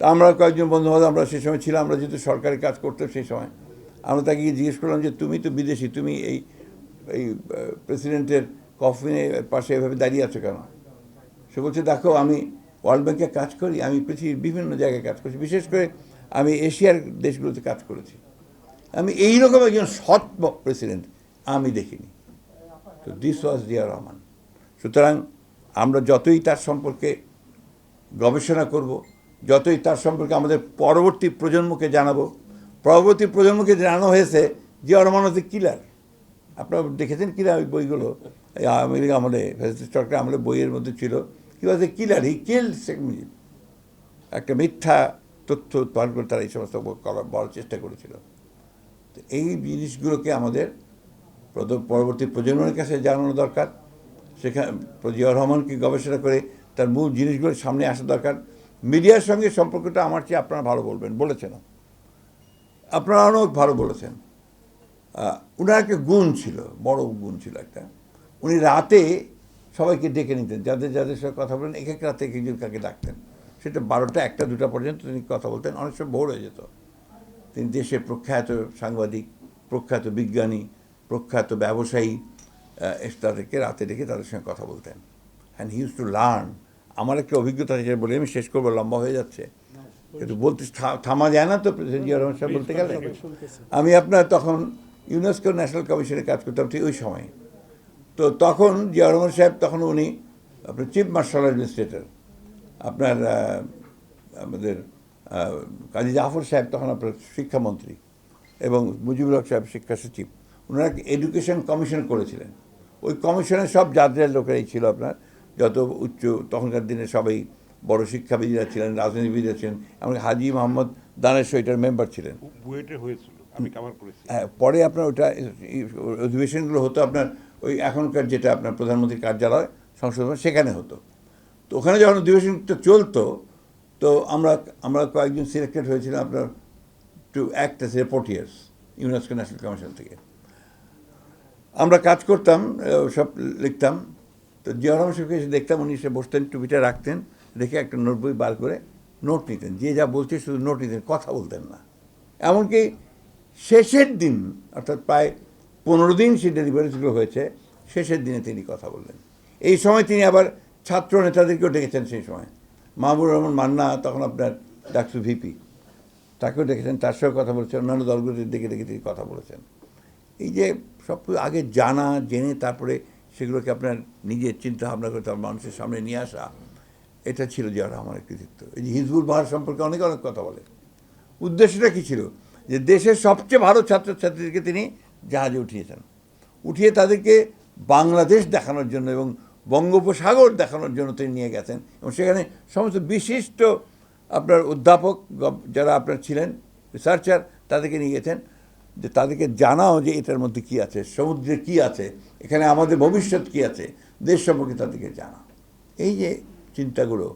তা আমরা কয়েকজন বন্ধুবান্ধব আমরা সেই সময় ছিলাম, আমরা যেহেতু সরকারি কাজ করতাম সেই সময়, আমরা তাকে গিয়ে জিজ্ঞেস করলাম যে তুমি তো বিদেশি, তুমি এই এই প্রেসিডেন্টের কফিনের পাশে এভাবে দাঁড়িয়ে আছো কেন? সে বলছে দেখো আমি ওয়ার্ল্ড ব্যাংকে কাজ করি, আমি পৃথিবীর বিভিন্ন জায়গায় কাজ করছি, বিশেষ করে আমি এশিয়ার দেশগুলোতে কাজ করেছি, আমি এইরকম একজন সৎ প্রেসিডেন্ট আমি দেখিনি। তো দিস ওয়াজ জিয়া রহমান। সুতরাং আমরা যতই তার সম্পর্কে গবেষণা করব, যতই তার সম্পর্কে আমাদের পরবর্তী প্রজন্মকে জানাবো, পরবর্তী প্রজন্মকে জানানো হয়েছে জিয়া রহমান হচ্ছে কিলার। আপনারা দেখেছেন কিনা ওই বইগুলো, এই আমেরিকা আমলে সরকার আমলে বইয়ের মধ্যে ছিল কি ওয়াজ এ কিলার, হি কিল্ড শেখ মুজিব। একটা মিথ্যা তথ্য উৎপাদন করে তারা এই সমস্ত বলার চেষ্টা করেছিল। তো এই জিনিসগুলোকে আমাদের পরবর্তী প্রজন্মের কাছে জানানো দরকার। সেখানে জিয়াউর রহমানকে গবেষণা করে তার মূল জিনিসগুলোর সামনে আসা দরকার। মিডিয়ার সঙ্গে সম্পর্কটা আমার চেয়ে আপনারা ভালো বলেছেন, আপনারা অনেক ভালো বলেছেন। উনার একটা গুণ ছিল, বড় গুণ ছিল একটা, উনি রাতে সবাইকে ডেকে নিতেন, যাদের যাদের সঙ্গে কথা বলেন এক এক রাতে এক একজন কাকে ডাকতেন, সেটা 12টা 1টা 2টা পর্যন্ত তিনি কথা বলতেন, অনেক সময় ভোর হয়ে যেত। তিনি দেশের প্রখ্যাত সাংবাদিক, প্রখ্যাত বিজ্ঞানী, প্রখ্যাত ব্যবসায়ী তাদেরকে রাতে ডেকে তাদের সঙ্গে কথা বলতেন। And he use to learn. আমার একটা অভিজ্ঞতা হিসেবে বলে আমি শেষ করবো, লম্বা হয়ে যাচ্ছে, কিন্তু বলতে থামা যায় না তো প্রেসিডেন্ট জিয়া রহমান সাহেব বলতে গেলে। আমি আপনার তখন ইউনেস্কো ন্যাশনাল কমিশনে কাজ করতাম ঠিক ওই সময়। তো তখন জিয়া রহমান সাহেব তখন উনি আপনার চিফ মার্শাল অ্যাডমিনিস্ট্রেটর, আপনার আমাদের কাজী জাফর সাহেব তখন আপনার শিক্ষামন্ত্রী, এবং মুজিবুল হক সাহেব শিক্ষা সচিব। ওনারা এডুকেশন কমিশন করেছিলেন। ওই কমিশনের সব জাতীয় লোকেরাই ছিল আপনার, যত উচ্চ তখনকার দিনে সবাই বড় শিক্ষাবিদরা ছিলেন, রাজনীতিবিদরা ছিলেন, এমনকি হাজি মোহাম্মদ দানেশ ওইটার মেম্বার ছিলেন। হ্যাঁ, পরে আপনার ওইটা অধিবেশনগুলো হতো আপনার ওই এখনকার যেটা আপনার প্রধানমন্ত্রীর কার্যালয় সংসদ সেখানে হতো। তো ওখানে যখন অধিবেশনটা চলতো, তো আমরা কয়েকজন সিলেক্টেড হয়েছিলাম আপনার to act as reporters UNESCO national commission থেকে। আমরা কাজ করতাম, সব লিখতাম। তো জিয়া রহমান সাহেবকে এসে দেখতাম, উনি এসে বসতেন, টুপিটা রাখতেন, রেখে একটা নোট বই বার করে নোট নিতেন, যে যা বলছে শুধু নোট নিতেন, কথা বলতেন না। এমনকি শেষের দিন, অর্থাৎ প্রায় 15 দিন সে ডেলিভারিগুলো হয়েছে, শেষের দিনে তিনি কথা বললেন। এই সময় তিনি আবার ছাত্র নেতাদেরকেও ডেকেছেন। সেই সময় মাহবুবুর রহমান মান্না তখন আপনার ডাকসু ভিপি, তাকেও ডেকেছেন, তার সঙ্গে কথা বলেছেন, অন্যান্য দলগুলোতে ডেকে ডেকে তিনি কথা বলেছেন। এই যে সব আগে জেনে তারপরে সেগুলোকে আপনার নিজের চিন্তা ভাবনা করে তার মানুষের সামনে নিয়ে আসা, এটা ছিল জিয়া রহমানের কৃতিত্ব। এই যে হিজবুল বাহার সম্পর্কে অনেক কথা বলে, উদ্দেশ্যটা কী ছিল? যে দেশের সবচেয়ে ভালো ছাত্রছাত্রীদেরকে তিনি জাহাজে উঠিয়েছেন, উঠিয়ে তাদেরকে বাংলাদেশ দেখানোর জন্য এবং বঙ্গোপসাগর দেখানোর জন্য তিনি নিয়ে গেছেন, এবং সেখানে সমস্ত বিশিষ্ট আপনার অধ্যাপক যারা আপনার ছিলেন, রিসার্চার, তাদেরকে নিয়ে গেছেন, যে তাদেরকে জানাও যে এটার মধ্যে কী আছে, সমুদ্রে কী আছে, এখানে আমাদের ভবিষ্যৎ কী আছে, দেশ সম্পর্কে তাদেরকে জানা। এই যে চিন্তাগুলো,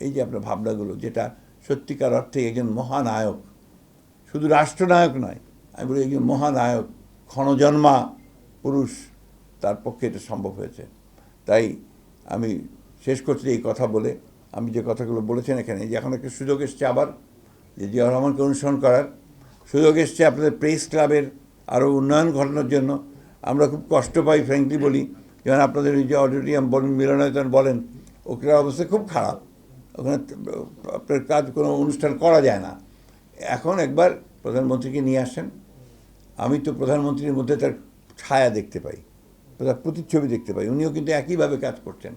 এই যে আপনার ভাবনাগুলো, যেটা সত্যিকার অর্থে একজন মহানায়ক, শুধু রাষ্ট্রনায়ক নয়, আমি বলি একজন মহানায়ক, ক্ষণজন্মা পুরুষ, তার পক্ষে এটা সম্ভব হয়েছে। তাই আমি শেষ করছি এই কথা বলে, আমি যে কথাগুলো বলেছেন এখানে, যে এখন একটা সুযোগ এসছে আবার যে জিয়া রহমানকে অনুসরণ করার সুযোগ এসছে আপনাদের প্রেস ক্লাবের আরও উন্নয়ন ঘটানোর জন্য। আমরা খুব কষ্ট পাই, ফ্র্যাঙ্কলি বলি, যেমন আপনাদের ওই যে অডিটোরিয়াম বলেন, মিলনায়তন বলেন, ওখানে অবস্থা খুব খারাপ, ওখানে আপনার কাজ কোনো অনুষ্ঠান করা যায় না। এখন একবার প্রধানমন্ত্রীকে নিয়ে আসেন, আমি তো প্রধানমন্ত্রীর মধ্যে তার ছায়া দেখতে পাই, তার প্রতিচ্ছবি দেখতে পাই। উনিও কিন্তু একইভাবে কাজ করছেন,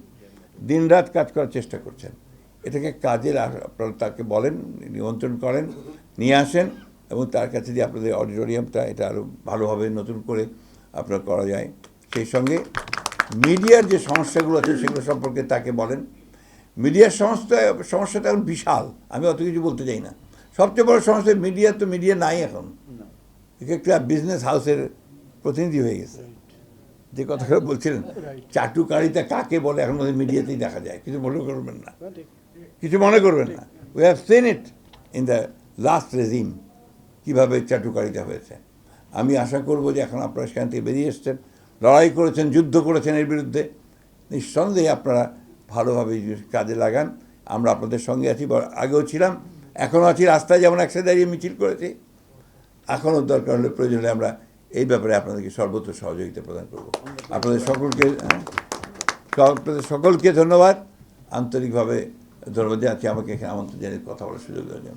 দিনরাত কাজ করার চেষ্টা করছেন। এটাকে কাজের আপনারা তাকে বলেন, নিমন্ত্রণ করেন, নিয়ে আসেন, এবং তার কাছে যে আপনাদের অডিটোরিয়ামটা এটা আরও ভালোভাবে নতুন করে আপনার করা যায়। সেই সঙ্গে মিডিয়ার যে সমস্যাগুলো আছে সেগুলো সম্পর্কে তাকে বলেন। মিডিয়ার সমস্যাটা এখন বিশাল, আমি অত কিছু বলতে চাই না। সবচেয়ে বড় সমস্যা মিডিয়া নাই এখন, একটা বিজনেস হাউসের প্রতিনিধি হয়ে গেছে। যে কথাটা বলছিলেন, চাটুকারিতা কাকে বলে এখন আমাদের মিডিয়াতেই দেখা যায়। কিছু মনে করবেন না, কিছু মনে করবেন না। We have seen it in the last regime, কীভাবে চাটুকারিতা হয়েছে। আমি আশা করব যে এখন আপনারা সেখান থেকে বেরিয়ে এসছেন, লড়াই করেছেন, যুদ্ধ করেছেন এর বিরুদ্ধে, নিঃসন্দেহে আপনারা ভালোভাবে কাজে লাগান। আমরা আপনাদের সঙ্গে আছি, আগেও ছিলাম, এখনও আছি, রাস্তায় যেমন একসাথে দাঁড়িয়ে মিছিল করেছি, এখনও দরকার হলে প্রয়োজন হলে আমরা এই ব্যাপারে আপনাদেরকে সর্বত্র সহযোগিতা প্রদান করব। আপনাদের সকলকে ধন্যবাদ, আন্তরিকভাবে ধন্যবাদ জানাচ্ছি আমাকে এখানে আমন্ত্রণ জানিয়ে কথা বলার সুযোগ দেওয়ার জন্য।